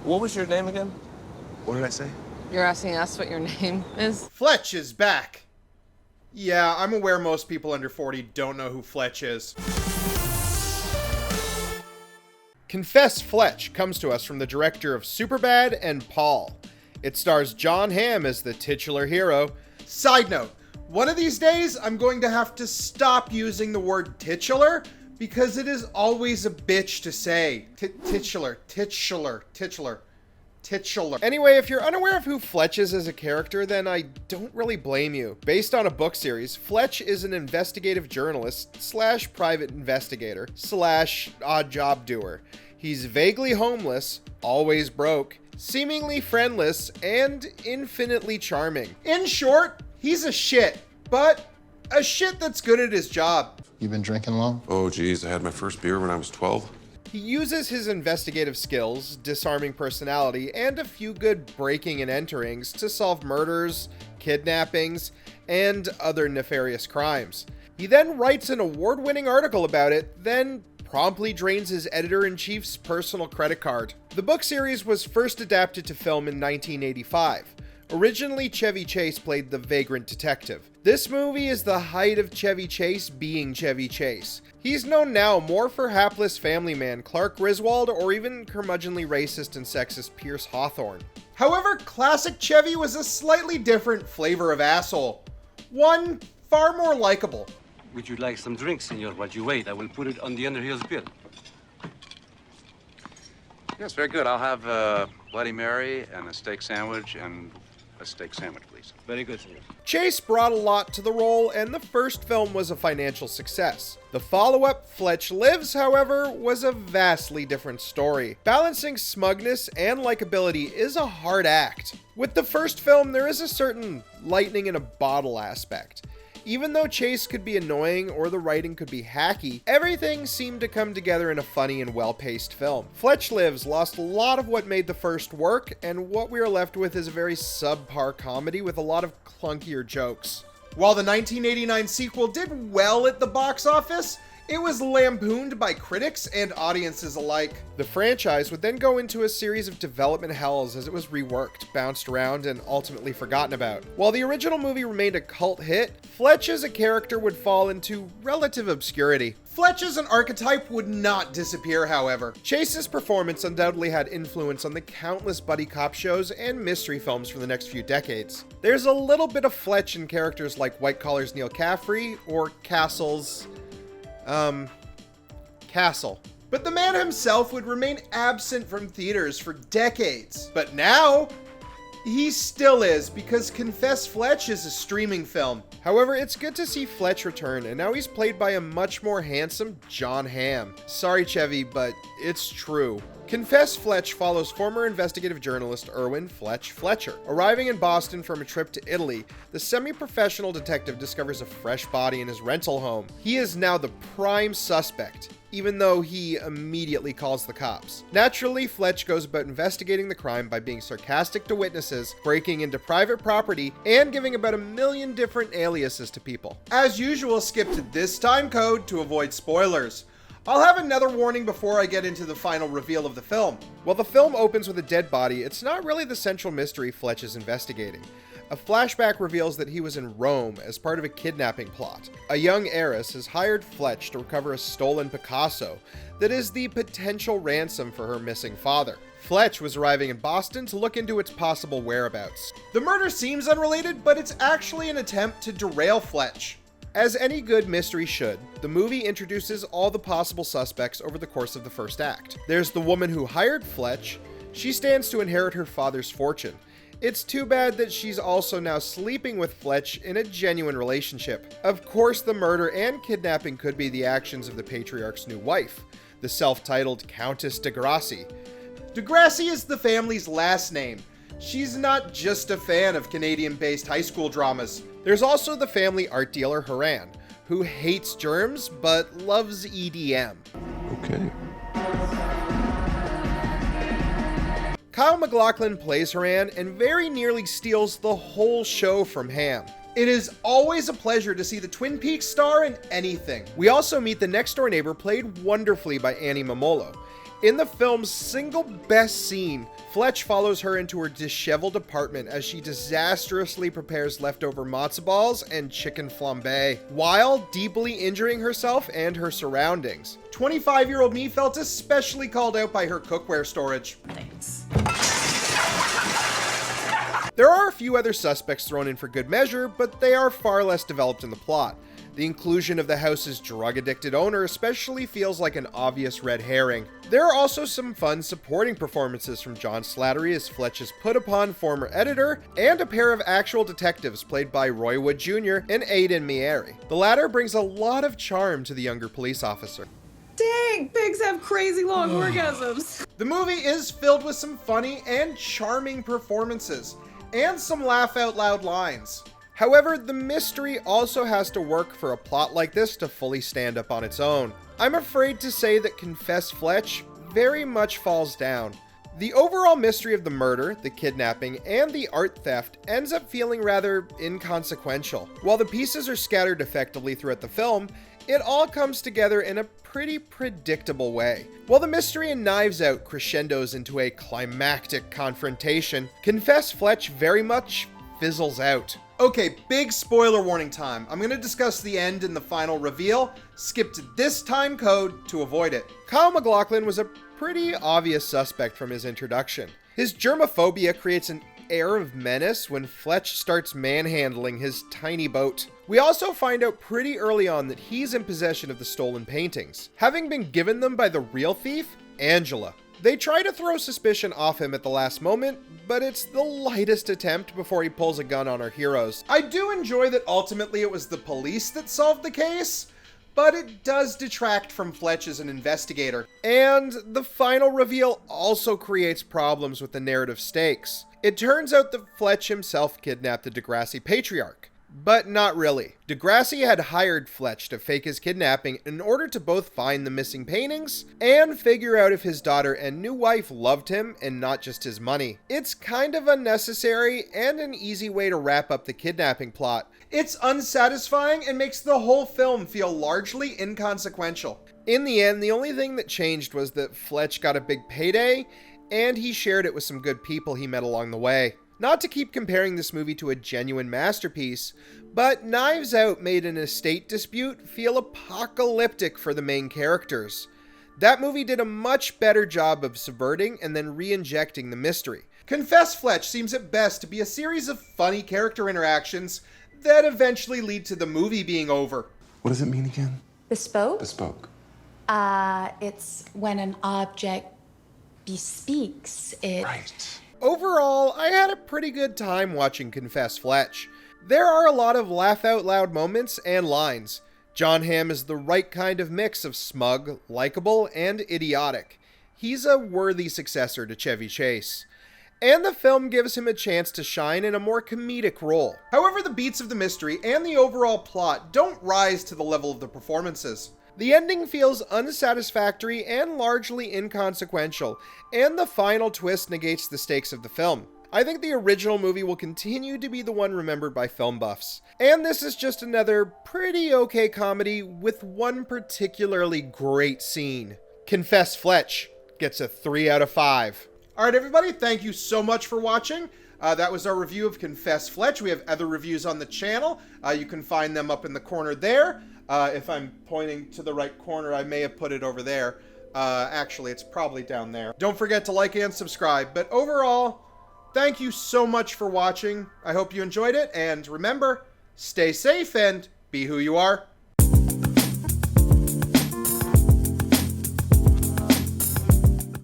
What was your name again? What did I say? You're asking us what your name is? Fletch is back. Yeah, I'm aware most people under 40 don't know who Fletch is. Confess Fletch comes to us from the director of Superbad and Paul. It stars John Hamm as the titular hero. Side note, one of these days I'm going to have to stop using the word titular because it is always a bitch to say. Titular. Anyway, if you're unaware of who Fletch is as a character, then I don't really blame you. Based on a book series, Fletch is an investigative journalist / private investigator / odd job doer. He's vaguely homeless, always broke, seemingly friendless, and infinitely charming. In short, he's a shit, but a shit that's good at his job. You been drinking long? Oh, geez, I had my first beer when I was 12. He uses his investigative skills, disarming personality, and a few good breaking and enterings to solve murders, kidnappings, and other nefarious crimes. He then writes an award-winning article about it, then promptly drains his editor-in-chief's personal credit card. The book series was first adapted to film in 1985. Originally, Chevy Chase played the vagrant detective. This movie is the height of Chevy Chase being Chevy Chase. He's known now more for hapless family man Clark Griswold or even curmudgeonly racist and sexist Pierce Hawthorne. However, classic Chevy was a slightly different flavor of asshole. One far more likable. Would you like some drinks, senor? While you wait, I will put it on the Underhill's bill. Yes, very good. I'll have a Bloody Mary and a steak sandwich and a steak sandwich, please. Very good, senor. Chase brought a lot to the role, and the first film was a financial success. The follow-up, Fletch Lives, however, was a vastly different story. Balancing smugness and likability is a hard act. With the first film, there is a certain lightning in a bottle aspect. Even though Chase could be annoying or the writing could be hacky, everything seemed to come together in a funny and well-paced film. Fletch Lives lost a lot of what made the first work, and what we are left with is a very subpar comedy with a lot of clunkier jokes. While the 1989 sequel did well at the box office, it was lampooned by critics and audiences alike. The franchise would then go into a series of development hells as it was reworked, bounced around, and ultimately forgotten about. While the original movie remained a cult hit, Fletch as a character would fall into relative obscurity. Fletch as an archetype would not disappear, however. Chase's performance undoubtedly had influence on the countless buddy cop shows and mystery films for the next few decades. There's a little bit of Fletch in characters like White Collar's Neil Caffrey or Castle's Castle. But the man himself would remain absent from theaters for decades. But now, he still is, because Confess Fletch is a streaming film. However, it's good to see Fletch return, and now he's played by a much more handsome John Hamm. Sorry, Chevy, but it's true. Confess Fletch follows former investigative journalist Erwin Fletch Fletcher. Arriving in Boston from a trip to Italy, the semi-professional detective discovers a fresh body in his rental home. He is now the prime suspect, even though he immediately calls the cops. Naturally, Fletch goes about investigating the crime by being sarcastic to witnesses, breaking into private property, and giving about 1 million different aliases to people. As usual, skip to this time code to avoid spoilers. I'll have another warning before I get into the final reveal of the film. While the film opens with a dead body, it's not really the central mystery Fletch is investigating. A flashback reveals that he was in Rome as part of a kidnapping plot. A young heiress has hired Fletch to recover a stolen Picasso that is the potential ransom for her missing father. Fletch was arriving in Boston to look into its possible whereabouts. The murder seems unrelated, but it's actually an attempt to derail Fletch. As any good mystery should, the movie introduces all the possible suspects over the course of the first act. There's the woman who hired Fletch. She stands to inherit her father's fortune. It's too bad that she's also now sleeping with Fletch in a genuine relationship. Of course, the murder and kidnapping could be the actions of the patriarch's new wife, the self-titled Countess de Grasse. De Grasse is the family's last name. She's not just a fan of Canadian-based high school dramas. There's also the family art dealer Haran, who hates germs but loves EDM. Okay. Kyle MacLachlan plays Haran and very nearly steals the whole show from Hamm. It is always a pleasure to see the Twin Peaks star in anything. We also meet the next door neighbor played wonderfully by Annie Mamolo. In the film's single best scene, Fletch follows her into her disheveled apartment as she disastrously prepares leftover matzo balls and chicken flambe, while deeply injuring herself and her surroundings. 25-year-old me felt especially called out by her cookware storage. Thanks. There are a few other suspects thrown in for good measure, but they are far less developed in the plot. The inclusion of the house's drug-addicted owner especially feels like an obvious red herring. There are also some fun supporting performances from John Slattery as Fletch's put-upon former editor, and a pair of actual detectives played by Roy Wood Jr. and Aidan Mieri. The latter brings a lot of charm to the younger police officer. Dang, pigs have crazy long orgasms. The movie is filled with some funny and charming performances, and some laugh-out-loud lines. However, the mystery also has to work for a plot like this to fully stand up on its own. I'm afraid to say that Confess Fletch very much falls down. The overall mystery of the murder, the kidnapping, and the art theft ends up feeling rather inconsequential. While the pieces are scattered effectively throughout the film, it all comes together in a pretty predictable way. While the mystery in Knives Out crescendos into a climactic confrontation, Confess Fletch very much fizzles out. Okay, big spoiler warning time. I'm going to discuss the end and the final reveal. Skip to this time code to avoid it. Kyle MacLachlan was a pretty obvious suspect from his introduction. His germophobia creates an air of menace when Fletch starts manhandling his tiny boat. We also find out pretty early on that he's in possession of the stolen paintings, having been given them by the real thief, Angela. They try to throw suspicion off him at the last moment, but it's the lightest attempt before he pulls a gun on our heroes. I do enjoy that ultimately it was the police that solved the case, but it does detract from Fletch as an investigator. And the final reveal also creates problems with the narrative stakes. It turns out that Fletch himself kidnapped the Degrassi patriarch. But not really. Degrassi had hired Fletch to fake his kidnapping in order to both find the missing paintings and figure out if his daughter and new wife loved him and not just his money. It's kind of unnecessary and an easy way to wrap up the kidnapping plot. It's unsatisfying and makes the whole film feel largely inconsequential. In the end, the only thing that changed was that Fletch got a big payday and he shared it with some good people he met along the way. Not to keep comparing this movie to a genuine masterpiece, but Knives Out made an estate dispute feel apocalyptic for the main characters. That movie did a much better job of subverting and then re-injecting the mystery. Confess Fletch seems at best to be a series of funny character interactions that eventually lead to the movie being over. What does it mean again? Bespoke? Bespoke. It's when an object bespeaks it. Right. Overall, I had a pretty good time watching Confess Fletch. There are a lot of laugh-out-loud moments and lines. John Hamm is the right kind of mix of smug, likable, and idiotic. He's a worthy successor to Chevy Chase. And the film gives him a chance to shine in a more comedic role. However, the beats of the mystery and the overall plot don't rise to the level of the performances. The ending feels unsatisfactory and largely inconsequential, and the final twist negates the stakes of the film. I think the original movie will continue to be the one remembered by film buffs. And this is just another pretty okay comedy with one particularly great scene. Confess Fletch gets a 3 out of 5. Alright everybody, thank you so much for watching. That was our review of Confess Fletch. We have other reviews on the channel. You can find them up in the corner there. If I'm pointing to the right corner, I may have put it over there. Actually, it's probably down there. Don't forget to like and subscribe. But overall, thank you so much for watching. I hope you enjoyed it. And remember, stay safe and be who you are.